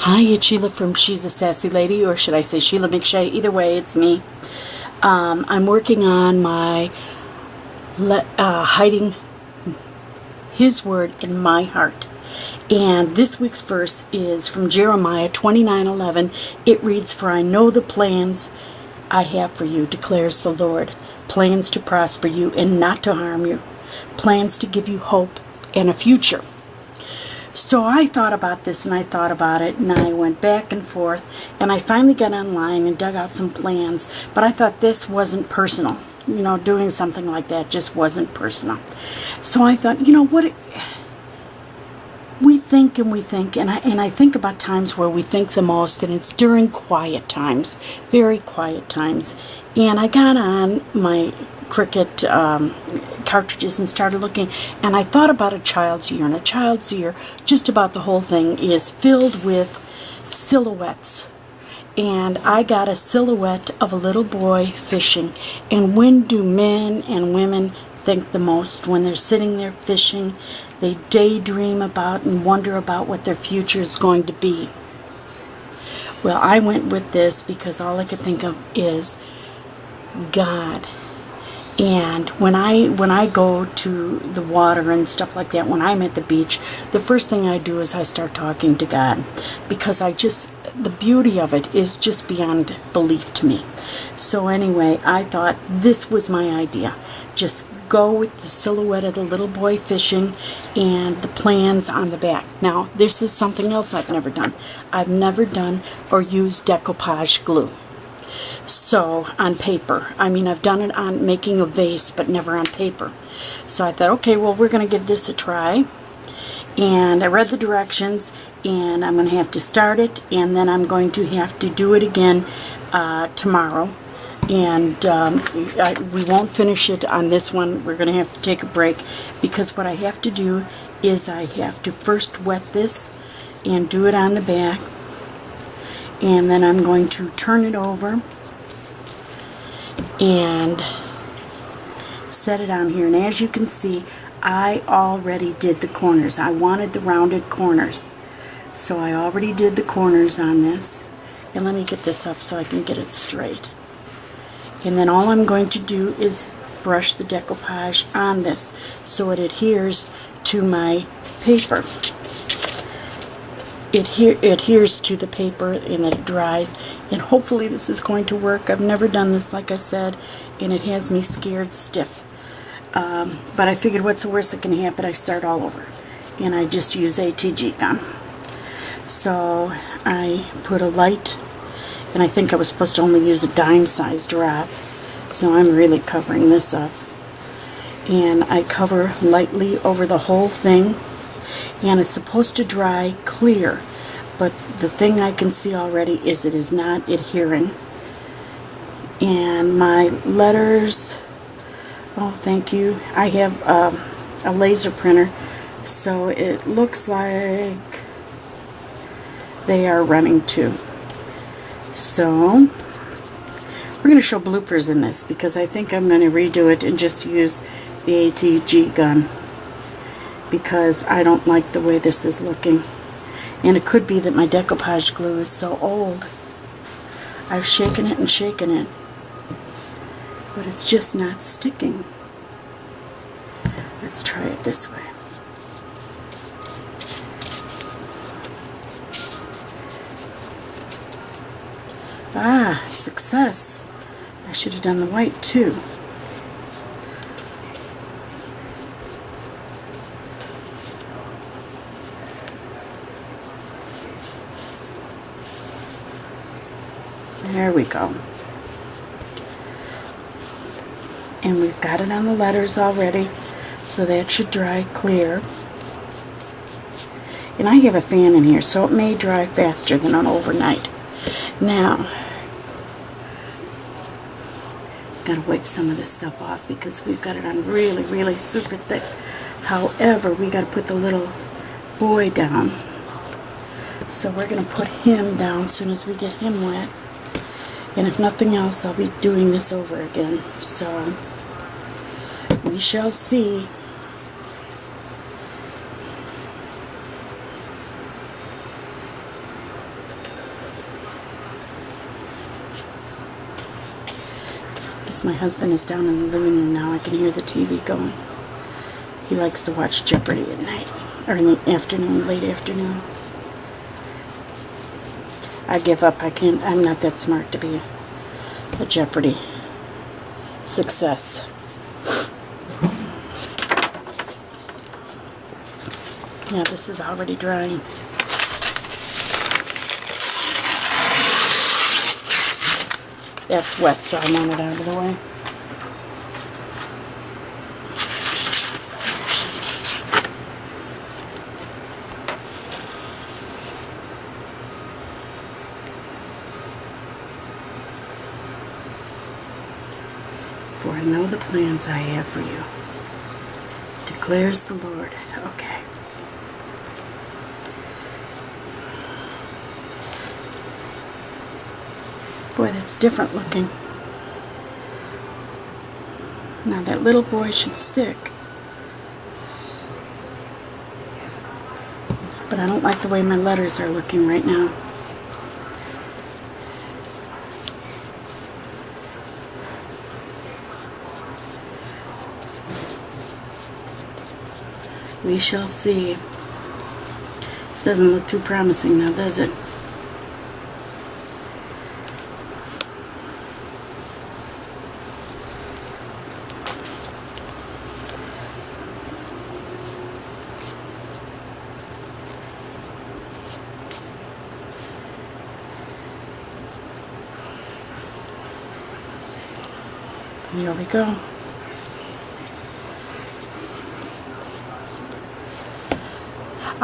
Hi, it's Sheila from She's a Sassy Lady, or should I say Sheila McShay? Either way, it's me. I'm working on my hiding His Word in my heart. And this week's verse is from Jeremiah 29:11. It reads, "For I know the plans I have for you, declares the Lord. Plans to prosper you and not to harm you. Plans to give you hope and a future." So I thought about this and I thought about it and I went back and forth and I finally got online and dug out some plans, but I thought this wasn't personal. Doing something like that just wasn't personal. So I thought, what, we think and we think, and I think about times where we think the most, and it's during quiet times, very quiet times. And I got on my Cricut cartridges and started looking, and I thought about a child's ear, and a child's ear, just about the whole thing, is filled with silhouettes. And I got a silhouette of a little boy fishing. And when do men and women think the most? When they're sitting there fishing, they daydream about and wonder about what their future is going to be. Well, I went with this because all I could think of is God. And when I go to the water and stuff like that, when I'm at the beach, the first thing I do is I start talking to God, because the beauty of it is just beyond belief to me. So anyway, I thought this was my idea. Just go with the silhouette of the little boy fishing and the plans on the back. Now, this is something else I've never done. I've never done or used decoupage glue. So, on paper. I've done it on making a vase, but never on paper. So I thought, okay, well, we're going to give this a try. And I read the directions, and I'm going to have to start it, and then I'm going to have to do it again tomorrow. And we won't finish it on this one. We're going to have to take a break, because what I have to do is I have to first wet this and do it on the back. And then I'm going to turn it over and set it on here. And as you can see, I already did the corners. I wanted the rounded corners. So I already did the corners on this. And let me get this up so I can get it straight. And then all I'm going to do is brush the decoupage on this so it adheres to my paper. It adheres to the paper and it dries, and hopefully this is going to work. I've never done this, like I said, and it has me scared stiff. But I figured, what's the worst that can happen? I start all over, and I just use ATG gun. So I put a light, and I think I was supposed to only use a dime-sized drop, so I'm really covering this up. And I cover lightly over the whole thing. And it's supposed to dry clear, but the thing I can see already is it is not adhering. And my letters, oh, thank you. I have a laser printer, so it looks like they are running too. So we're going to show bloopers in this, because I think I'm going to redo it and just use the ATG gun, because I don't like the way this is looking. And it could be that my decoupage glue is so old. I've shaken it and shaken it, but it's just not sticking. Let's try it this way. Ah, success. I should have done the white too. There we go. And we've got it on the letters already, so that should dry clear. And I have a fan in here, so it may dry faster than on overnight. Now, gotta wipe some of this stuff off because we've got it on really, really super thick. However, we gotta put the little boy down. So we're gonna put him down as soon as we get him wet. And if nothing else, I'll be doing this over again. So we shall see. Because my husband is down in the living room now. I can hear the TV going. He likes to watch Jeopardy at night, or in the afternoon, late afternoon. I give up. I'm not that smart to be a Jeopardy success. Yeah, this is already drying. That's wet, so I want it out of the way. For I know the plans I have for you, declares the Lord. Okay. Boy, that's different looking. Now that little boy should stick. But I don't like the way my letters are looking right now. We shall see. Doesn't look too promising now, does it? Here we go.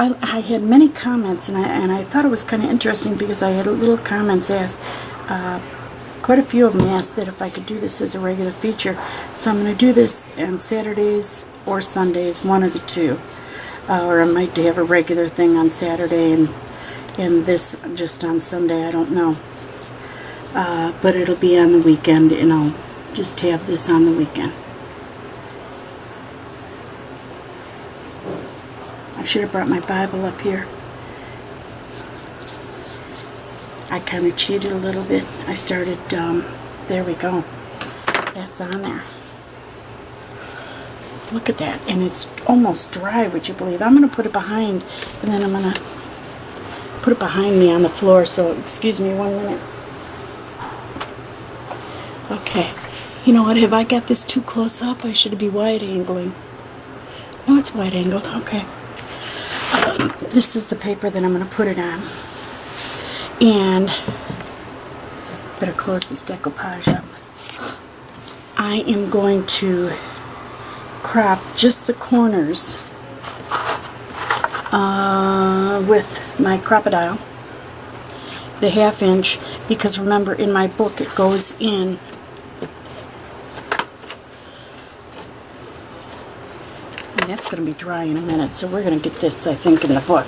I had many comments, and I thought it was kind of interesting because I had little comments asked. Quite a few of them asked that if I could do this as a regular feature. So I'm going to do this on Saturdays or Sundays, one of the two. Or I might have a regular thing on Saturday and this just on Sunday, I don't know. But it'll be on the weekend, and I'll just have this on the weekend. I should have brought my Bible up here. I kind of cheated a little bit. I started, there we go. That's on there. Look at that. And it's almost dry, would you believe? I'm going to put it behind, and then I'm going to put it behind me on the floor. So, excuse me 1 minute. Okay. You know what? Have I got this too close up? I should be wide angling. No, it's wide angled. Okay. This is the paper that I'm going to put it on. And better close this decoupage up. I am going to crop just the corners with my crocodile, the 1/2 inch, because remember in my book it goes in and that's going to be dry in a minute, so we're going to get this, I think, in the book.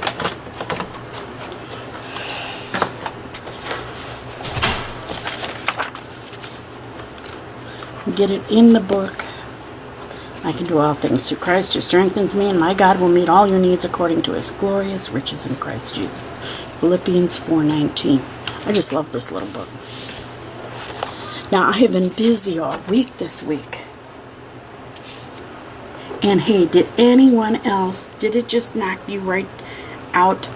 Get it in the book. I can do all things through Christ who strengthens me, and my God will meet all your needs according to his glorious riches in Christ Jesus. Philippians 4:19. I just love this little book. Now, I have been busy all week this week. And hey, did anyone else, did it just knock you right out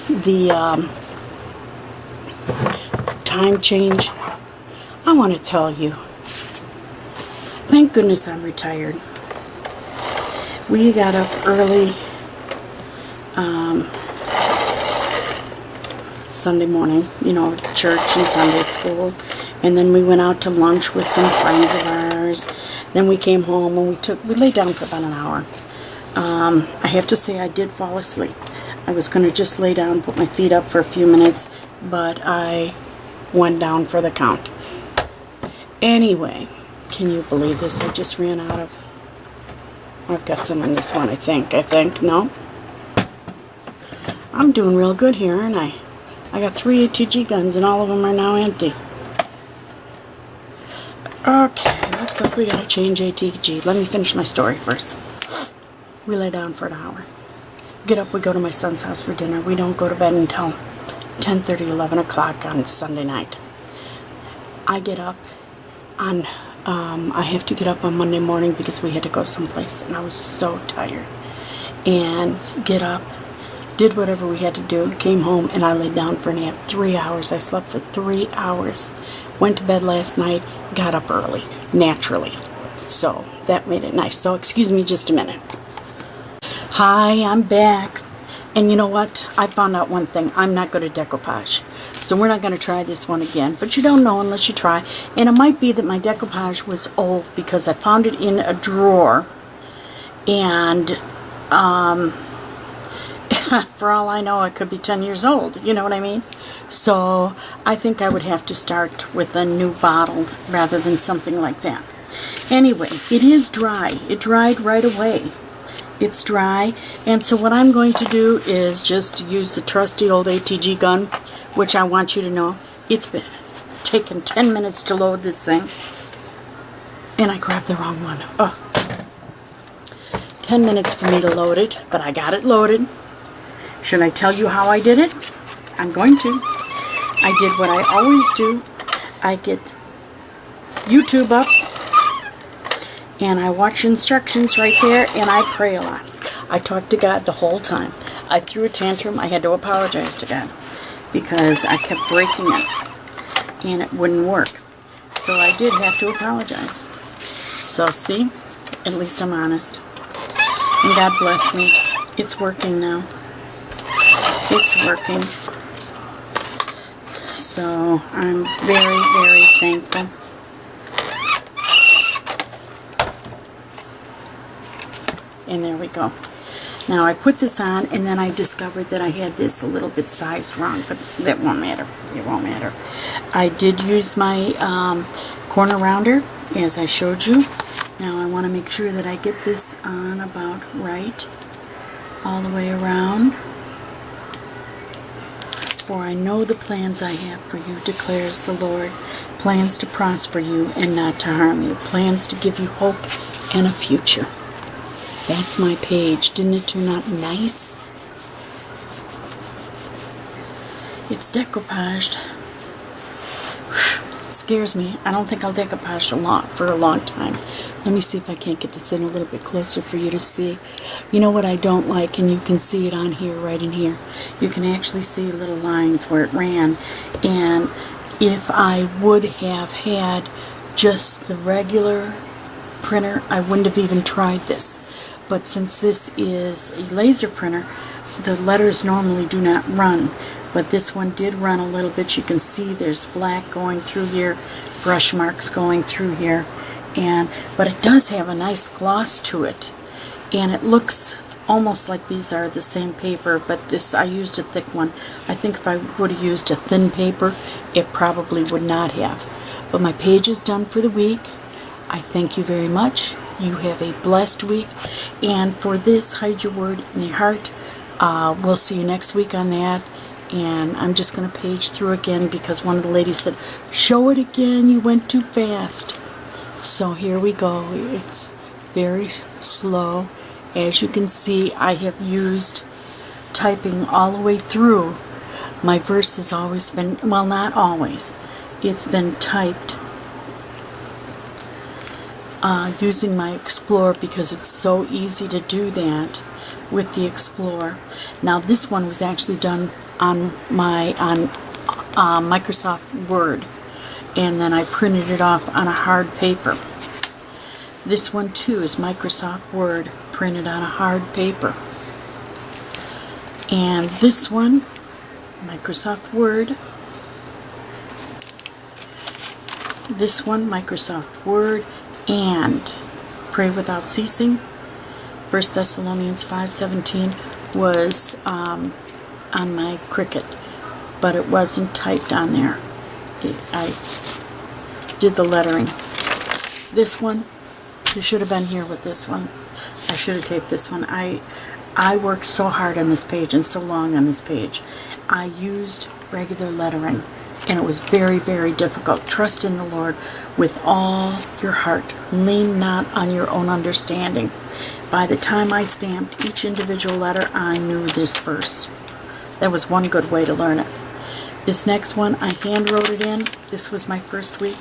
the time change? I want to tell you, thank goodness I'm retired. We got up early Sunday morning, you know, church and Sunday school, and then we went out to lunch with some friends of ours. Then we came home and we laid down for about an hour. I have to say I did fall asleep. I was going to just lay down, put my feet up for a few minutes, but I went down for the count. Anyway, can you believe this? I just ran out of... I've got some in this one, I think. No? I'm doing real good here, aren't I? I got 3 ATG guns and all of them are now empty. Okay, looks like we gotta change ATG. Let me finish my story first. We lay down for an hour. Get up, we go to my son's house for dinner. We don't go to bed until 10:30, 11 o'clock on Sunday night. I get up, on, I have to get up on Monday morning because we had to go someplace, and I was so tired. And get up, did whatever we had to do, came home, and I laid down for a nap. 3 hours. I slept for 3 hours. Went to bed last night, got up early, naturally. So that made it nice. So excuse me just a minute. Hi, I'm back. And you know what? I found out one thing. I'm not good at decoupage. So we're not going to try this one again. But you don't know unless you try. And it might be that my decoupage was old because I found it in a drawer. And for all I know, it could be 10 years old. You know what I mean? So I think I would have to start with a new bottle rather than something like that. Anyway, it is dry. It dried right away. It's dry, and so what I'm going to do is just use the trusty old ATG gun, which I want you to know, it's been taken 10 minutes to load this thing, and I grabbed the wrong one. Oh. 10 minutes for me to load it, but I got it loaded. Should I tell you how I did it? I'm going to. I did what I always do. I get YouTube up, and I watch instructions right there, and I pray a lot. I talked to God the whole time. I threw a tantrum. I had to apologize to God because I kept breaking it, and it wouldn't work. So I did have to apologize. So see, at least I'm honest. And God bless me. It's working now. It's working. So I'm very, very thankful. And there we go. Now I put this on, and then I discovered that I had this a little bit sized wrong, but that won't matter. It won't matter. I did use my corner rounder, as I showed you. Now I want to make sure that I get this on about right, all the way around. For I know the plans I have for you, declares the Lord. Plans to prosper you and not to harm you. Plans to give you hope and a future. That's my page. Didn't it turn out nice? It's decoupaged. It scares me. I don't think I'll decoupage for a long time. Let me see if I can't get this in a little bit closer for you to see. You know what I don't like, and you can see it on here, right in here. You can actually see little lines where it ran. And if I would have had just the regular printer, I wouldn't have even tried this. But since this is a laser printer, the letters normally do not run. But this one did run a little bit. You can see there's black going through here, brush marks going through here. But it does have a nice gloss to it. And it looks almost like these are the same paper, but this, I used a thick one. I think if I would have used a thin paper, it probably would not have. But my page is done for the week. I thank you very much. You have a blessed week. And for this, hide your word in your heart. We'll see you next week on that. And I'm just going to page through again because one of the ladies said, show it again, you went too fast. So here we go. It's very slow. As you can see, I have used typing all the way through. My verse has always been, well, not always. It's been typed using my Explorer because it's so easy to do that with the Explorer. Now this one was actually done on my Microsoft Word, and then I printed it off on a hard paper. This one too is Microsoft Word printed on a hard paper. And this one, Microsoft Word. This one, Microsoft Word, and Pray Without Ceasing. 1 Thessalonians 5:17 was on my Cricut, but it wasn't typed on there. I did the lettering. This one, you should have been here with this one. I should have taped this one. I worked so hard on this page and so long on this page. I used regular lettering, and it was very, very difficult. Trust in the Lord with all your heart. Lean not on your own understanding. By the time I stamped each individual letter, I knew this verse. That was one good way to learn it. This next one, I hand wrote it in. This was my first week.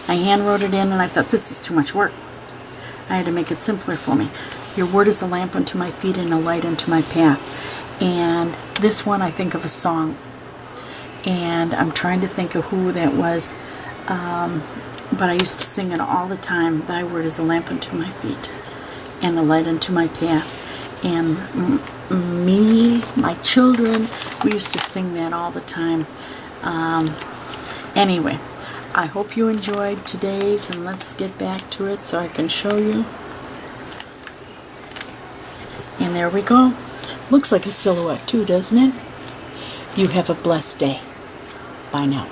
I hand wrote it in, and I thought, this is too much work. I had to make it simpler for me. Your word is a lamp unto my feet and a light unto my path. And this one, I think of a song. And I'm trying to think of who that was. But I used to sing it all the time. Thy word is a lamp unto my feet and a light unto my path. And me, my children, we used to sing that all the time. Anyway, I hope you enjoyed today's, and let's get back to it so I can show you. And there we go. Looks like a silhouette too, doesn't it? You have a blessed day. Bye now.